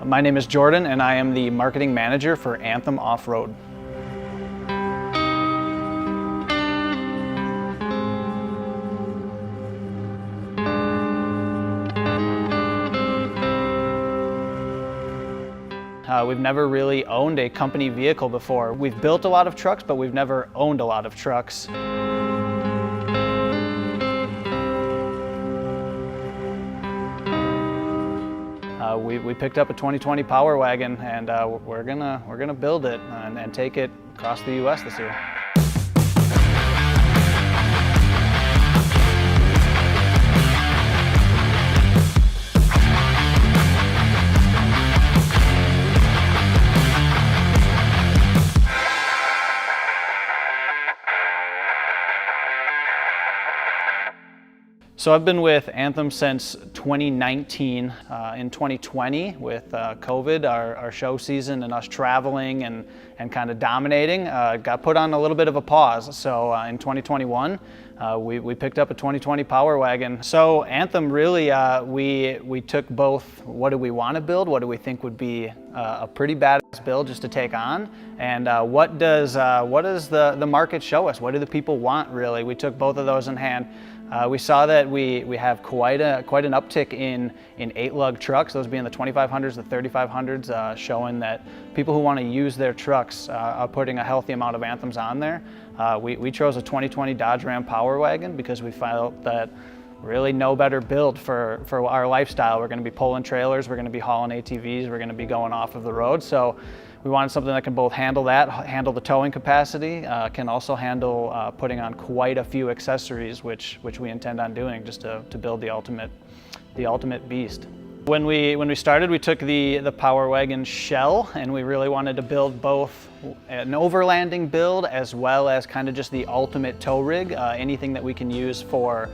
My name is Jordan and I am the marketing manager for Anthem Off-Road. We've never really owned a company vehicle before. We've built a lot of trucks, but we've never owned a lot of trucks. We picked up a 2020 Power Wagon, and we're gonna build it and take it across the U.S. this year. So I've been with Anthem since 2019. In 2020, with COVID, our show season and us traveling and kind of dominating, got put on a little bit of a pause. So in 2021, we picked up a 2020 Power Wagon. So Anthem really, we took both what do we want to build, what do we think would be a pretty badass build just to take on, and what does the market show us? What do the people want really? We took both of those in hand. We saw that we have quite an uptick in 8-lug trucks, those being the 2500s, the 3500s, showing that people who want to use their trucks are putting a healthy amount of Anthems on there. We chose a 2020 Dodge Ram Power Wagon because we felt that really no better build for our lifestyle. We're going to be pulling trailers, we're going to be hauling ATVs, we're going to be going off of the road. So we wanted something that can both handle the towing capacity, can also handle putting on quite a few accessories, which we intend on doing just to build the ultimate beast. When we started, we took the Power Wagon shell, and we really wanted to build both an overlanding build as well as kind of just the ultimate tow rig, anything that we can use for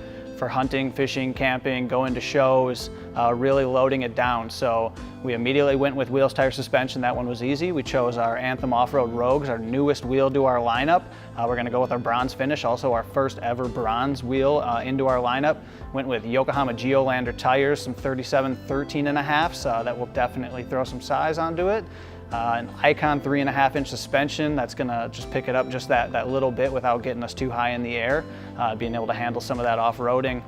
hunting, fishing, camping, going to shows, really loading it down. So we immediately went with wheels, tire, suspension. That one was easy. We chose our Anthem Off-Road Rogues, our newest wheel to our lineup. We're going to go with our bronze finish, also our first ever bronze wheel into our lineup. Went with Yokohama Geolander tires, some 37 13.5s. That will definitely throw some size onto it. An Icon 3.5-inch suspension that's gonna just pick it up just that little bit without getting us too high in the air, being able to handle some of that off-roading.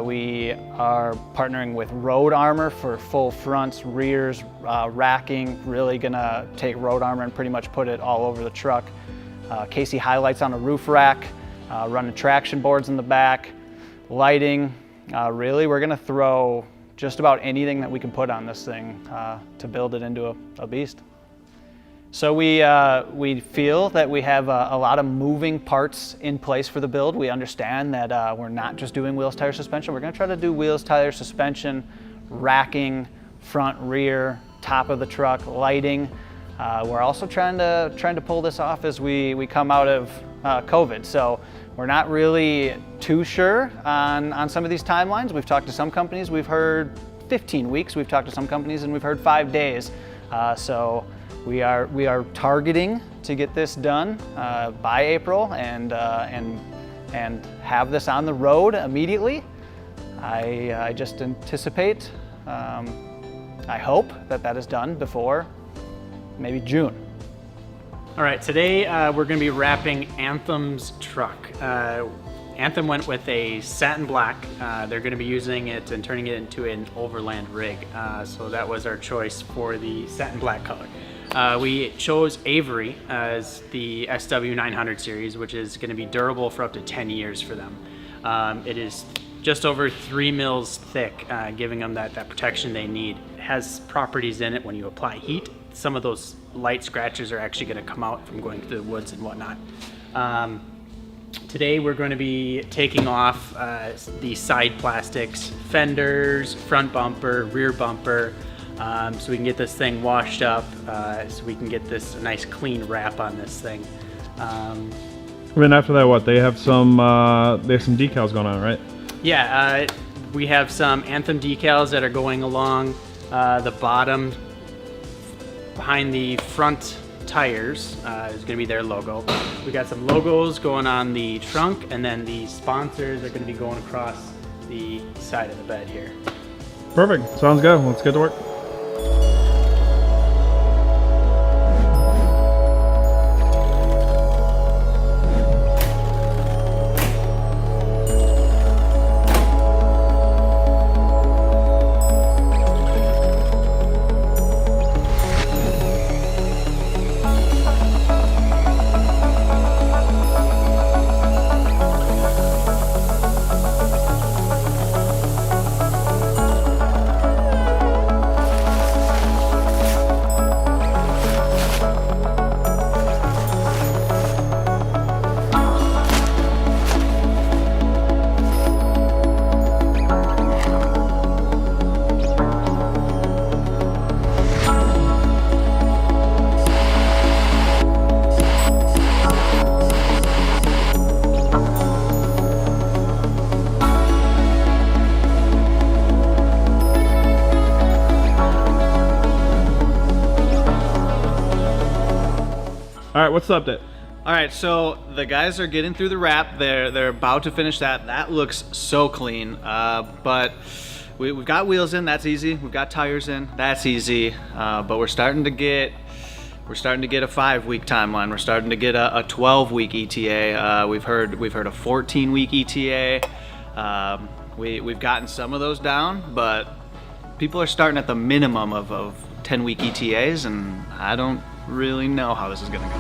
We are partnering with Road Armor for full fronts, rears, racking, really gonna take Road Armor and pretty much put it all over the truck. Casey highlights on a roof rack, running traction boards in the back, lighting. Really, we're gonna throw just about anything that we can put on this thing to build it into a beast. So we feel that we have a lot of moving parts in place for the build. We understand that we're not just doing wheels, tire, suspension. We're going to try to do wheels, tire, suspension, racking, front, rear, top of the truck, lighting. We're also trying to pull this off as we come out of COVID. So we're not really too sure on some of these timelines. We've talked to some companies, we've heard 15 weeks. We've talked to some companies and we've heard 5 days. So we are targeting to get this done by April and have this on the road immediately. I just anticipate, I hope that is done before maybe June. All right, today we're going to be wrapping Anthem's truck. Anthem went with a satin black. They're going to be using it and turning it into an overland rig. So that was our choice for the satin black color. We chose Avery as the SW900 series, which is going to be durable for up to 10 years for them. It is just over 3 mils thick, giving them that protection they need. It has properties in it when you apply heat. Some of those light scratches are actually going to come out from going through the woods and whatnot. Today we're going to be taking off the side plastics, fenders, front bumper, rear bumper, so we can get this thing washed up, so we can get this nice clean wrap on this thing. And then after that, what? They have some decals going on, right? Yeah, we have some Anthem decals that are going along the bottom behind the front tires. Is going to be their logo. We got some logos going on the trunk, and then the sponsors are going to be going across the side of the bed here. Perfect. Sounds good. Let's get to work. All right, what's the update? All right, so the guys are getting through the wrap. They're about to finish that. That looks so clean. But we've got wheels in. That's easy. We've got tires in. That's easy. But we're starting to get a 5-week timeline. We're starting to get a 12-week ETA. We've heard a 14-week ETA. We've gotten some of those down, but people are starting at the minimum of 10-week ETAs, and I don't really know how this is going to go.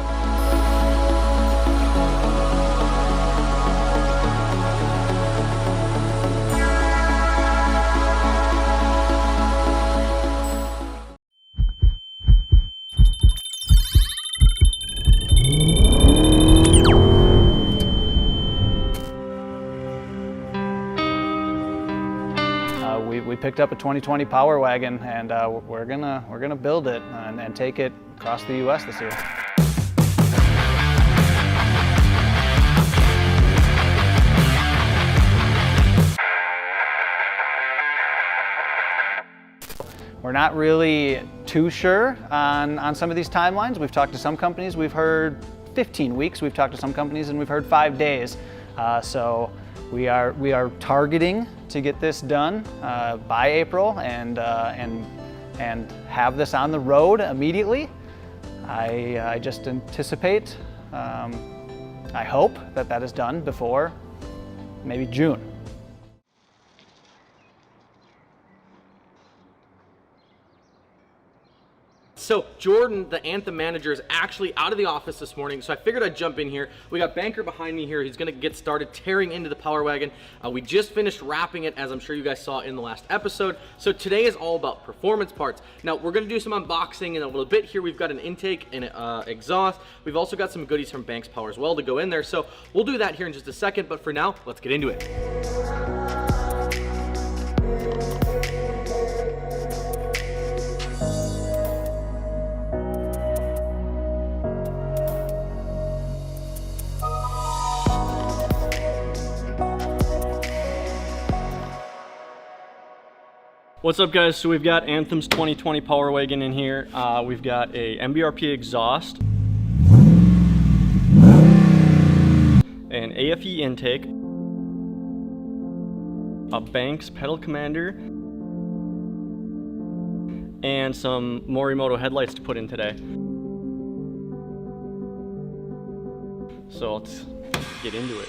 We picked up a 2020 Power Wagon, and we're gonna build it and take it across the U.S. this year. We're not really too sure on some of these timelines. We've talked to some companies, we've heard 15 weeks. We've talked to some companies and we've heard 5 days. So we are targeting to get this done by April and have this on the road immediately. I just anticipate, I hope that is done before maybe June. So Jordan, the Anthem manager, is actually out of the office this morning, so I figured I'd jump in here. We got Banker behind me here. He's gonna get started tearing into the Power Wagon. We just finished wrapping it, as I'm sure you guys saw in the last episode. So today is all about performance parts. Now we're gonna do some unboxing in a little bit here. We've got an intake and exhaust. We've also got some goodies from Banks Power as well to go in there. So we'll do that here in just a second, but for now, let's get into it. What's up, guys? So we've got Anthem's 2020 Power Wagon in here. We've got a MBRP exhaust, an AFE intake, a Banks pedal commander, and some Morimoto headlights to put in today. So let's get into it.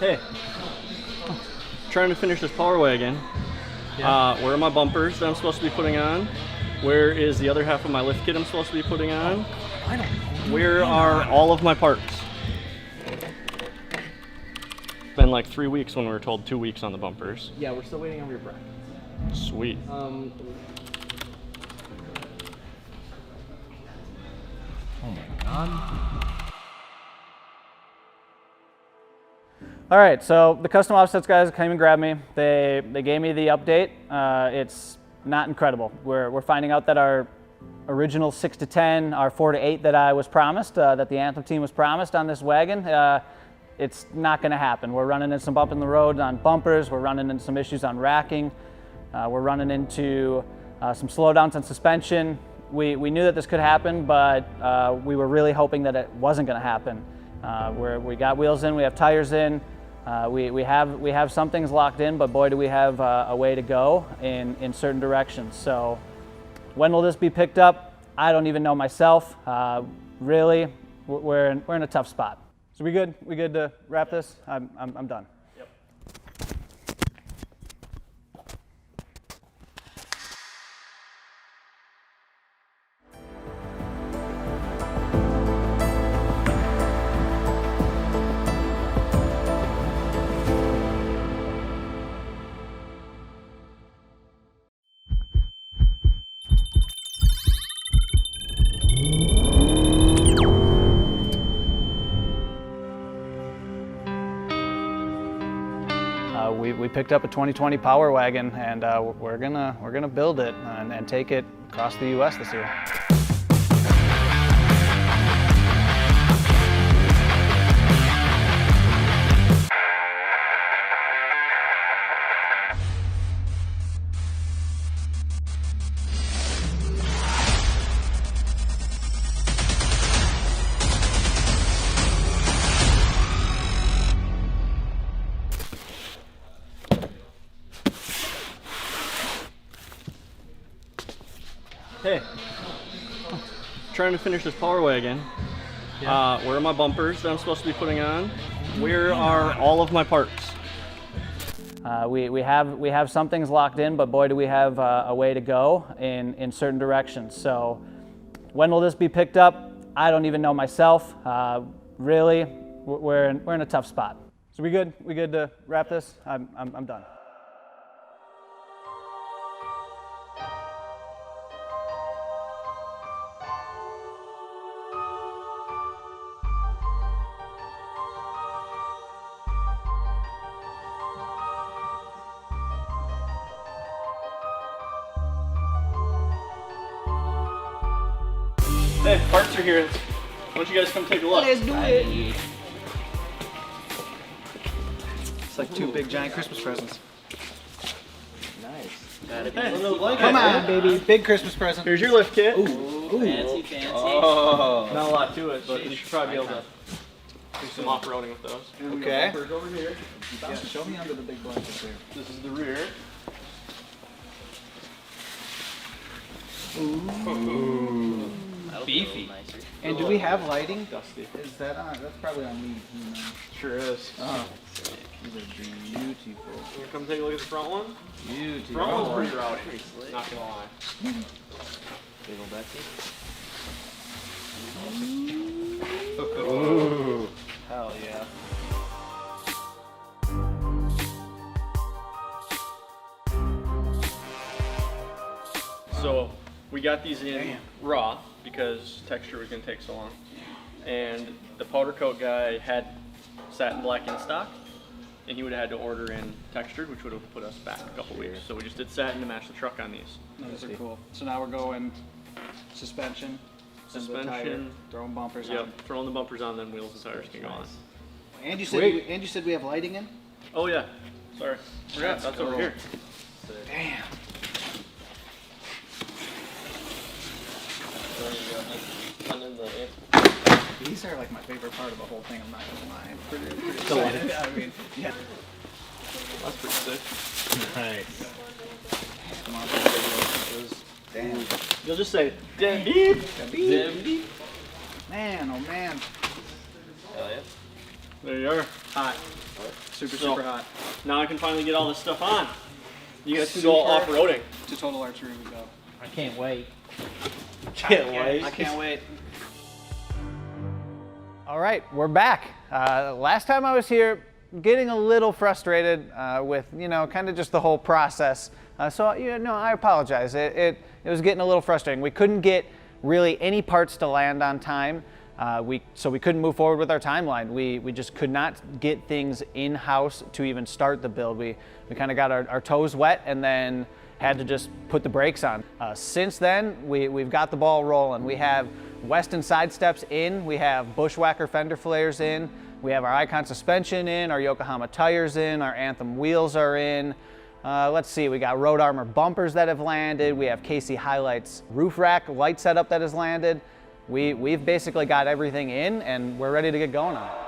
Hey, trying to finish this Power Wagon. Where are my bumpers that I'm supposed to be putting on? Where is the other half of my lift kit I'm supposed to be putting on? I don't know. Where are all of my parts? It's been like 3 weeks when we were told 2 weeks on the bumpers. Yeah, we're still waiting on your brackets. Sweet. Oh my god. All right, so the custom offsets guys came and grabbed me. They gave me the update. It's not incredible. We're finding out that our original 6 to 10, our 4 to 8 that I was promised, that the Anthem team was promised on this wagon, it's not going to happen. We're running into some bump in the road on bumpers. We're running into some issues on racking. We're running into some slowdowns on suspension. We knew that this could happen, but we were really hoping that it wasn't going to happen. We got wheels in, we have tires in. We have some things locked in, but boy, do we have a way to go in certain directions. So when will this be picked up? I don't even know myself. Really, we're in a tough spot. So we good? We good to wrap this? I'm done. Yep. We picked up a 2020 Power Wagon, and we're gonna build it and take it across the U.S. this year. Hey, trying to finish this Power Wagon. Where are my bumpers that I'm supposed to be putting on? Where are all of my parts? We have some things locked in, but boy, do we have a way to go in certain directions. So when will this be picked up? I don't even know myself. Really, we're in a tough spot. So we good? We good to wrap this? I'm done. Hey, parts are here. Why don't you guys come take a look? Let's do it. It's like two big giant Christmas presents. Come on, baby, big Christmas present. Here's your lift kit. Fancy. Oh. Not a lot to it, but you should probably be able to do some off-roading with those. Okay. Bumpers over here. Yeah, show me under the big blanket there. This is the rear. Beefy. And do we have lighting? Dusty. Is that on? That's probably on me. Sure is. Oh, these are beautiful. You come take a look at the front one? Beautiful. Front one's pretty rowdy. Not gonna lie. Big ol' Betsy. Ooh. Hell yeah. So we got these in raw because texture was gonna take so long. And the powder coat guy had satin black in stock, and he would have had to order in textured, which would have put us back a couple weeks. So we just did satin to match the truck on these. Those are cool. So now we're going suspension, Suspension. throwing bumpers Yep, on. throwing the bumpers on, then wheels and tires can go on. And you said we have lighting in? Oh yeah, sorry. Forgot, that's over cool. here. Damn. These are like my favorite part of the whole thing. I'm not gonna lie. I'm pretty excited. I mean, yeah. That's pretty sick. Nice. Come on, damn. You'll just say, damn beep. Damn beep. Man, oh man. Hell yeah. There you are. Hot. Super hot. Now I can finally get all this stuff on. You guys can go off-roading. To Total Archery we go. I can't wait. I can't wait. All right, we're back. Last time I was here, getting a little frustrated with, kind of just the whole process. So, I apologize. It was getting a little frustrating. We couldn't get really any parts to land on time. So we couldn't move forward with our timeline. We just could not get things in-house to even start the build. We kind of got our toes wet and then had to just put the brakes on. Since then, we've got the ball rolling. We have Weston side steps in, we have Bushwhacker fender flares in, we have our Icon suspension in, our Yokohama tires in, our Anthem wheels are in. Let's see, we got Road Armor bumpers that have landed, we have KC Highlights roof rack light setup that has landed. We've basically got everything in and we're ready to get going on it.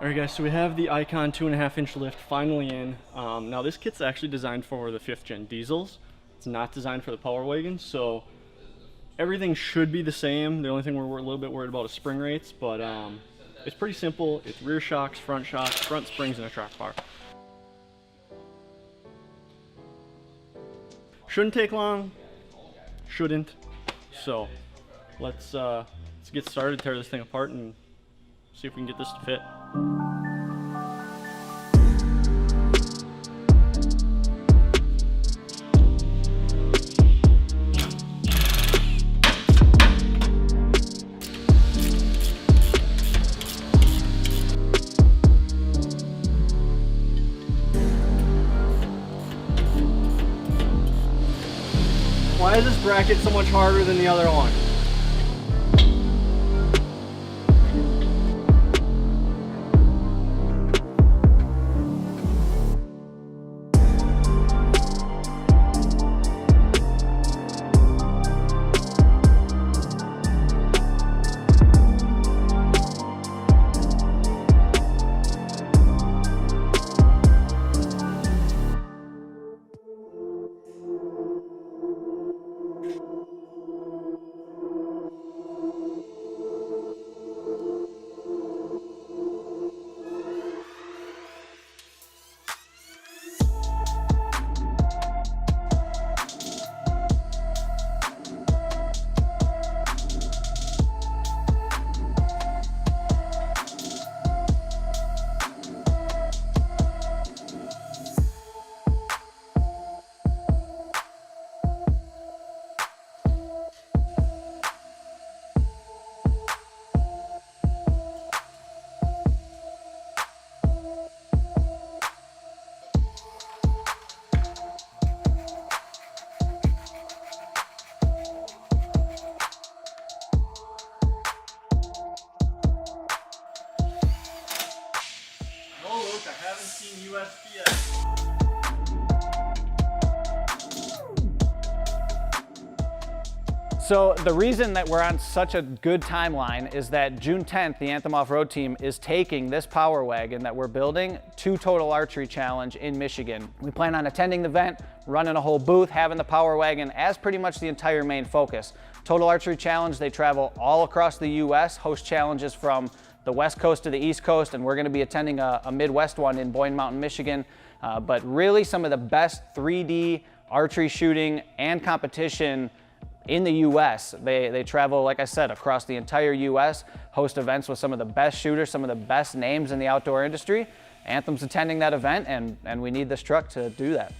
All right guys, so we have the Icon 2.5-inch lift finally in. Now this kit's actually designed for the 5th gen diesels. It's not designed for the Power Wagon, so everything should be the same. The only thing we're a little bit worried about is spring rates, but it's pretty simple. It's rear shocks, front springs, and a shock bar. Shouldn't take long, shouldn't. So let's get started, tear this thing apart, and see if we can get this to fit. Why is this bracket so much harder than the other one? So the reason that we're on such a good timeline is that June 10th, the Anthem Off-Road team is taking this Power Wagon that we're building to Total Archery Challenge in Michigan. We plan on attending the event, running a whole booth, having the Power Wagon as pretty much the entire main focus. Total Archery Challenge, they travel all across the US, host challenges from the West Coast to the East Coast, and we're gonna be attending a Midwest one in Boyne Mountain, Michigan. But really some of the best 3D archery shooting and competition in the US. They travel, like I said, across the entire US, host events with some of the best shooters, some of the best names in the outdoor industry. Anthem's attending that event, and we need this truck to do that.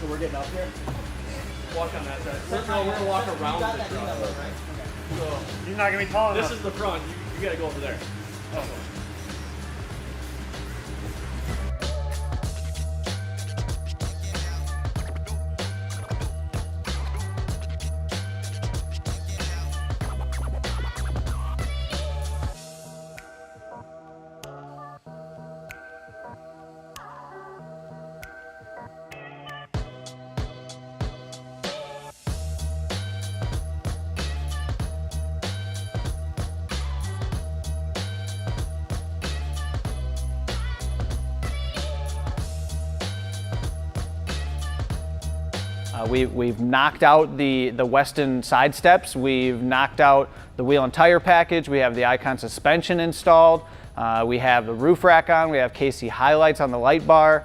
So we're getting up here. Walk on that side. No, we're gonna walk around the truck. So You're not gonna be tall enough. this is the front. You gotta go over there. Oh. We've knocked out the Weston side steps. We've knocked out the wheel and tire package. We have the Icon suspension installed. We have the roof rack on. We have KC highlights on the light bar.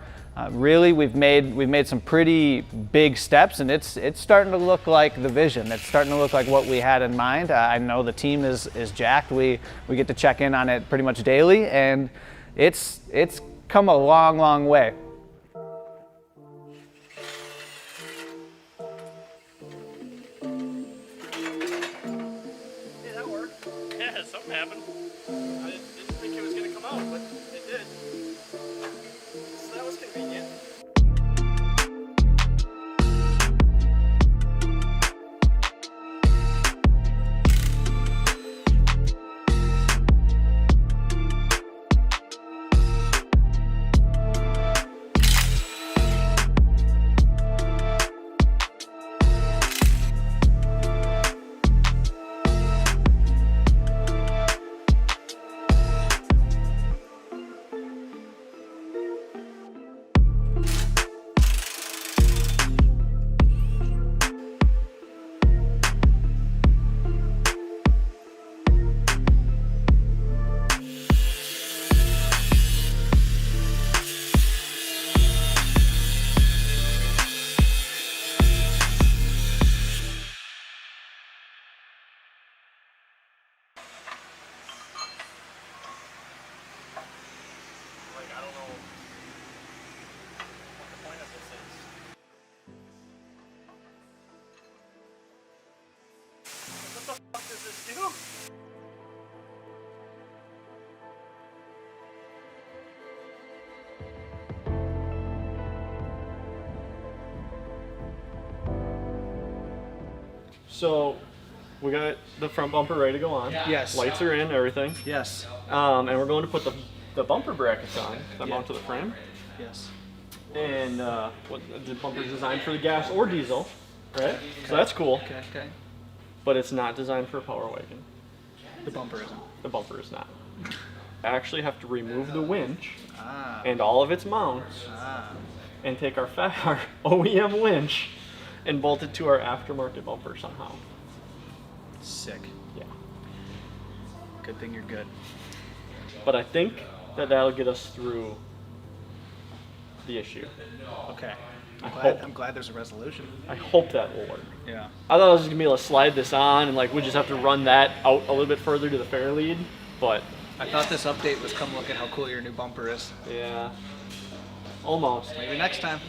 Really, we've made some pretty big steps, and it's starting to look like the vision. It's starting to look like what we had in mind. I know the team is jacked. We get to check in on it pretty much daily, and it's come a long way. Yeah, that worked. Yeah, something happened. I didn't think it was going to come out, but it did. So that was convenient. I don't know what the point of this is. What the fuck does this do? So, we got the front bumper ready to go on. Yes. Lights are in, everything. Yes. And we're going to put the bumper brackets on that mount to the frame. Yes. And what the bumper's designed for the gas or diesel, right? So that's cool. Okay. But it's not designed for a power wagon. The bumper isn't. The bumper is not. I actually have to remove the winch Ah. and all of its mounts and take our OEM winch and bolt it to our aftermarket bumper somehow. Sick. Yeah. Good thing you're good. But I think that'll get us through the issue. Okay. hope. I'm glad there's a resolution. I hope that will work. Yeah. I thought I was just gonna be able to slide this on and like we just have to run that out a little bit further to the fair lead, but I thought this update was come look at how cool your new bumper is. yeah, almost. Maybe next time.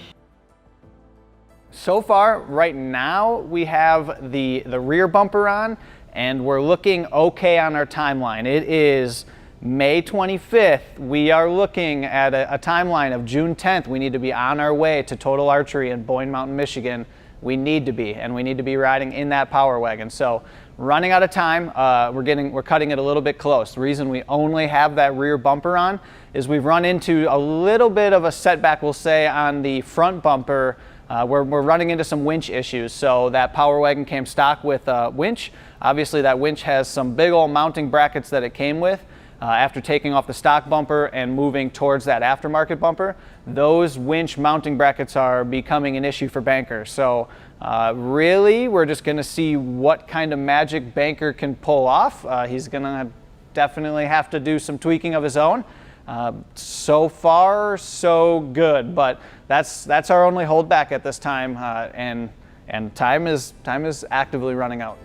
So far, right now, we have the rear bumper on, and we're looking okay on our timeline. It is May 25th. We are looking at a timeline of June 10th. We need to be on our way to Total Archery in Boyne Mountain, Michigan. We need to be, and we need to be riding in that Power Wagon. So, running out of time, we're cutting it a little bit close. The reason we only have that rear bumper on is we've run into a little bit of a setback, we'll say, on the front bumper. We're running into some winch issues. So that Power Wagon came stock with a winch. Obviously that winch has some big old mounting brackets that it came with. After taking off the stock bumper and moving towards that aftermarket bumper, those winch mounting brackets are becoming an issue for bankers. So really, we're just gonna see what kind of magic banker can pull off. He's gonna definitely have to do some tweaking of his own. So far, so good, but that's our only holdback at this time, and time is actively running out.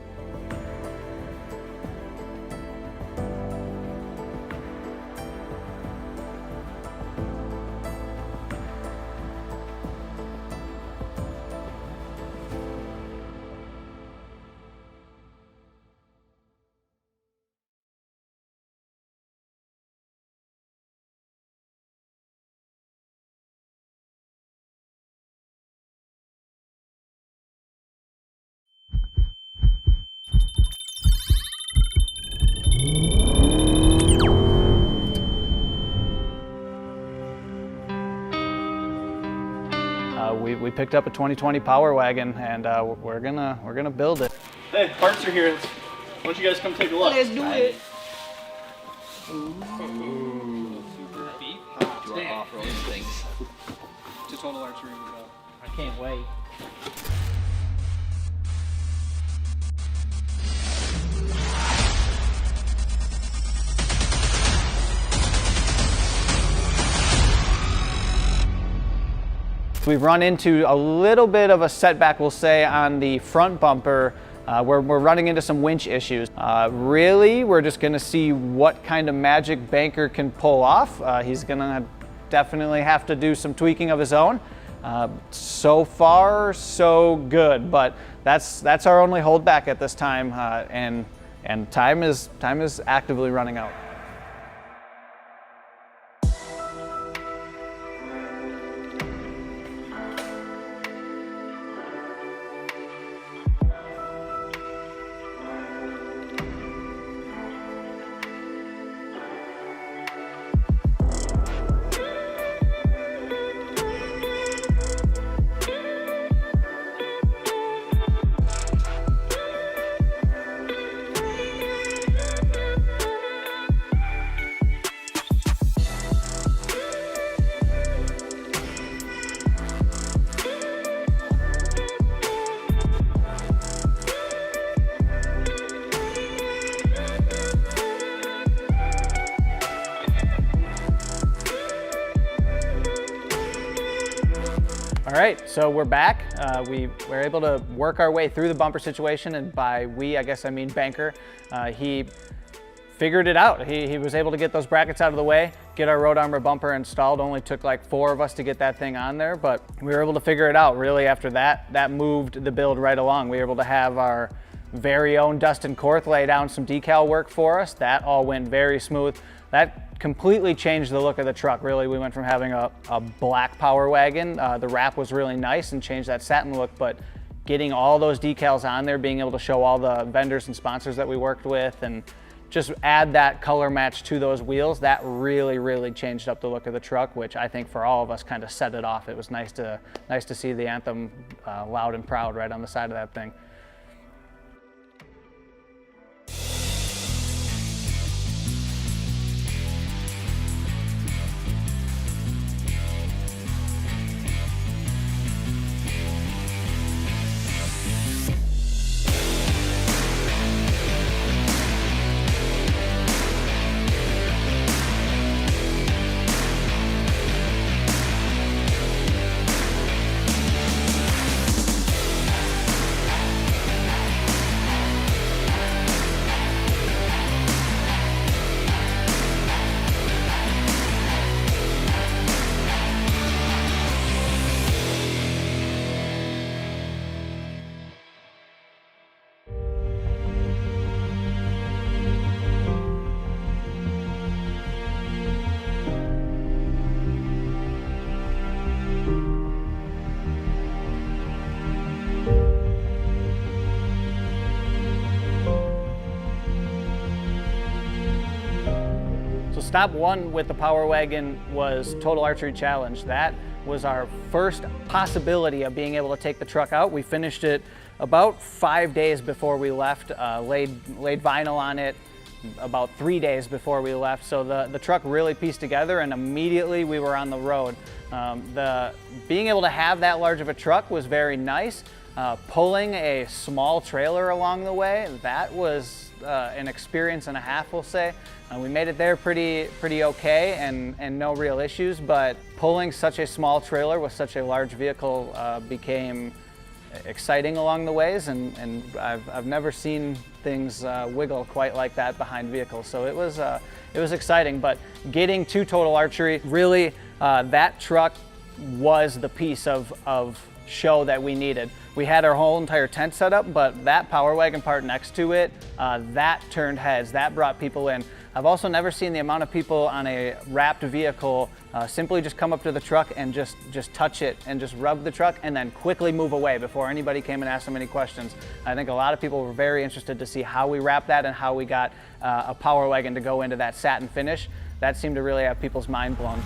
We picked up a 2020 Power Wagon, and we're gonna build it. Hey, parts are here. Why don't you guys come take a look? Let's do it. Off-road things. To Total Archery we go. I can't wait. We've run into a little bit of a setback, we'll say, on the front bumper. We're running into some winch issues. Really, we're just gonna see what kind of magic Banker can pull off. He's gonna definitely have to do some tweaking of his own. So far, so good, but that's our only holdback at this time, and time is actively running out. All right, so we're back. We were able to work our way through the bumper situation, and by we, I guess I mean Banker. He figured it out. He was able to get those brackets out of the way, get our road armor bumper installed. Only took like 4 of us to get that thing on there, but we were able to figure it out. Really, after that, that moved the build right along. We were able to have our very own Dustin Korth lay down some decal work for us. That all went very smooth. That completely changed the look of the truck. Really, we went from having a black Power Wagon. The wrap was really nice and changed that satin look, but getting all those decals on there, being able to show all the vendors and sponsors that we worked with, and just add that color match to those wheels, that really changed up the look of the truck, which I think for all of us kind of set it off. It was nice to see the Anthem loud and proud right on the side of that thing. Stop one with the Power Wagon was Total Archery Challenge. That was our first possibility of being able to take the truck out. We finished it about 5 days before we left, laid vinyl on it about 3 days before we left. So the truck really pieced together, and immediately we were on the road. Being able to have that large of a truck was very nice. Pulling a small trailer along the way, that was an experience and a half, we'll say. We made it there pretty okay and no real issues, but pulling such a small trailer with such a large vehicle became exciting along the ways, and I've never seen things wiggle quite like that behind vehicles. So it was exciting, but getting to Total Archery, really that truck was the piece of show that we needed. We had our whole entire tent set up, but that Power Wagon part next to it, that turned heads, that brought people in. I've also never seen the amount of people on a wrapped vehicle simply just come up to the truck and just touch it and just rub the truck and then quickly move away before anybody came and asked them any questions. I think a lot of people were very interested to see how we wrapped that and how we got a Power Wagon to go into that satin finish. That seemed to really have people's mind blown.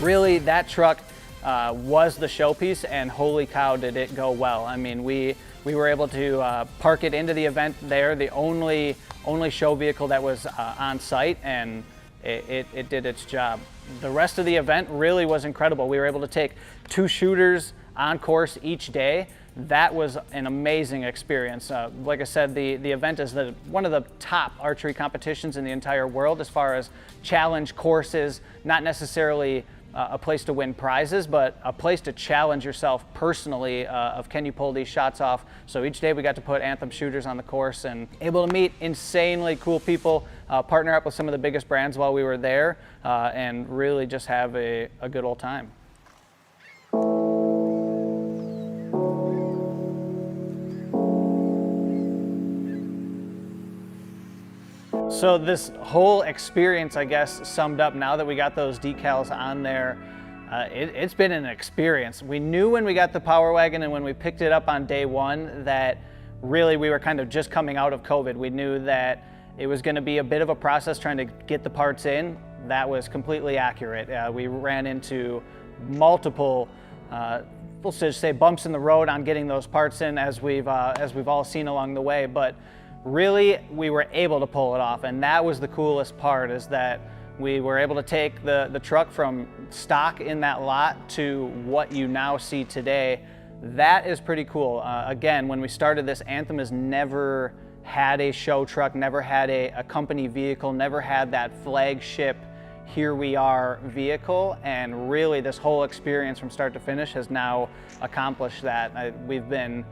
really that truck was the showpiece, and holy cow did it go well. I mean, we were able to park it into the event there, the only show vehicle that was on site, and it did its job. The rest of the event really was incredible. We were able to take 2 shooters on course each day. That was an amazing experience. Like I said, the event is one of the top archery competitions in the entire world as far as challenge courses, not necessarily a place to win prizes, but a place to challenge yourself personally of can you pull these shots off. So each day we got to put Anthem shooters on the course and able to meet insanely cool people, partner up with some of the biggest brands while we were there, and really just have a good old time. So this whole experience, I guess, summed up now that we got those decals on there, it's been an experience. We knew when we got the Power Wagon and when we picked it up on day one that really we were kind of just coming out of COVID. We knew that it was going to be a bit of a process trying to get the parts in. That was completely accurate. We ran into multiple, we'll just say, bumps in the road on getting those parts in, as we've all seen along the way. But really, we were able to pull it off, and that was the coolest part, is that we were able to take the truck from stock in that lot to what you now see today. That is pretty cool. Again, when we started this, Anthem has never had a show truck, never had a company vehicle, never had that flagship, here we are vehicle, and really this whole experience from start to finish has now accomplished that. We've been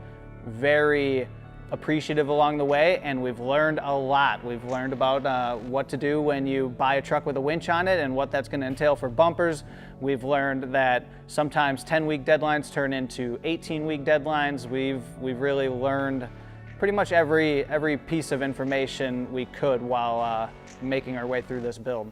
very appreciative along the way, and we've learned a lot. We've learned about what to do when you buy a truck with a winch on it and what that's going to entail for bumpers. We've learned that sometimes 10-week deadlines turn into 18-week deadlines. We've really learned pretty much every piece of information we could while making our way through this build.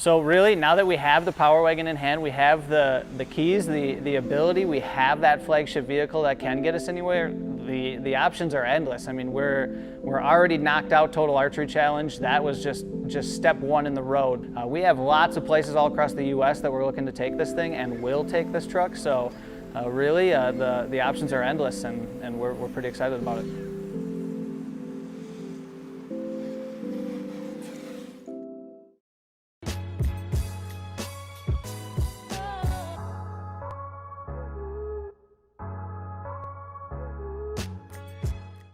So really, now that we have the Power Wagon in hand, we have the keys, the ability, we have that flagship vehicle that can get us anywhere, the options are endless. I mean, we're already knocked out Total Archery Challenge. That was just step one in the road. We have lots of places all across the US that we're looking to take this thing and will take this truck. So really, the options are endless, and we're pretty excited about it.